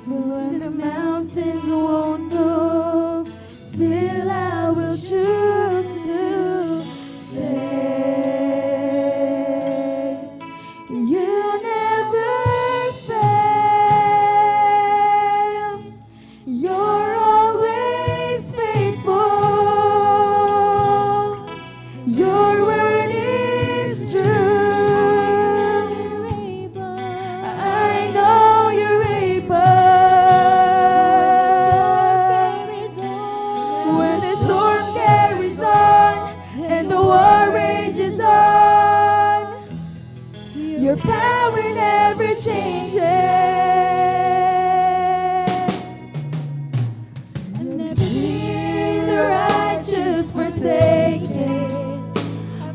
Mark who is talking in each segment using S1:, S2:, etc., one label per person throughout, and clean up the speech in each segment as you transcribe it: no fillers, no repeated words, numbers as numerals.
S1: When the mountains won't move, still I will choose to say, you never fail. You're always faithful. Your word is true. I know you're able. When the storm carries on and the war rages on, your power never changes. I've never seen the righteous forsaken.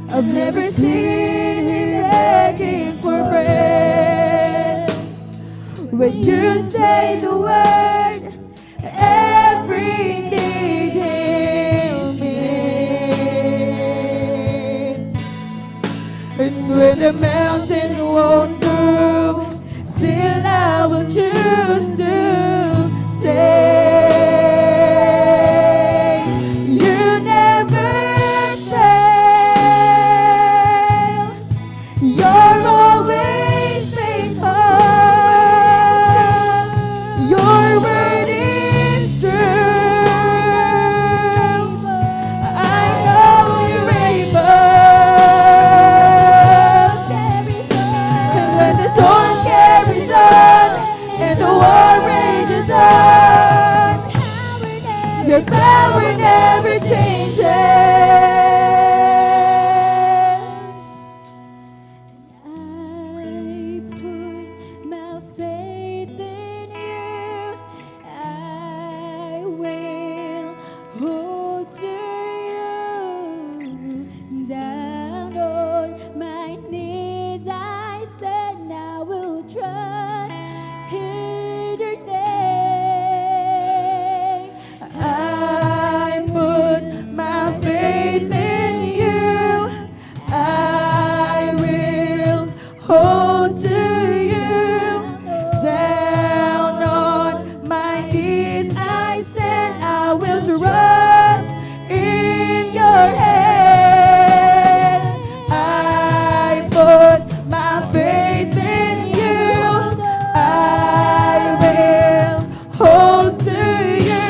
S1: I've never seen him begging for bread. When you say the word, every need is met. And when the mountains won't move, still I will choose to say, you never fail. You're always faithful. Your word is true. I know you're able. And when the storm carries on and the war rages on, your power never changes. I put my faith in you. I will hold to you. Down on my knees I stand. I will trust in your name. I put my faith in you. I will hold to you. Down on my knees I stand. I will trust in your hands. I put my faith in you. I will hold to you.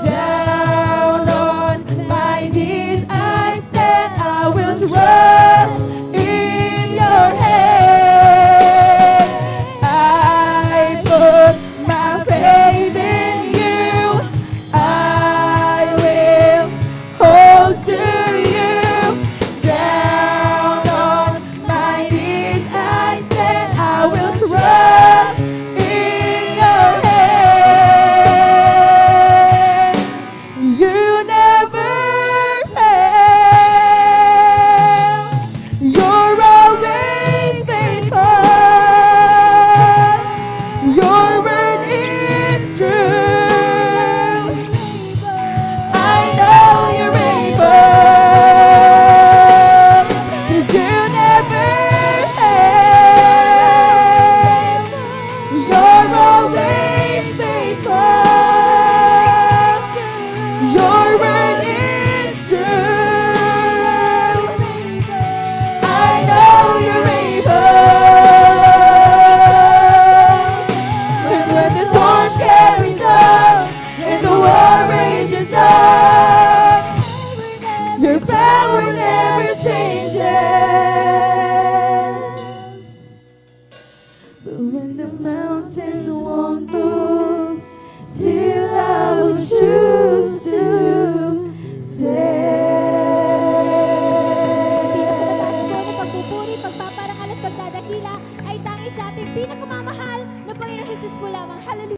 S1: Down on my knees I stand. I will trust in your hands. I put my faith in you. I will hold to you. Down on my knees I stand. I will trust in your hands. You never fail. You're always faithful. Your word is true. I know you're able. 'Cause you never fail. You're always faithful. Your word is true. I know you're able. And when the storm carries on and the war rages on, your power never changes. But when the mountains won't move, still I will choose to say.
S2: Pagpupuri, pagpaparangal at pagdadakila ay tanging sa ating pinakamamahal na Panginoong Hesus po lamang. Hallelujah!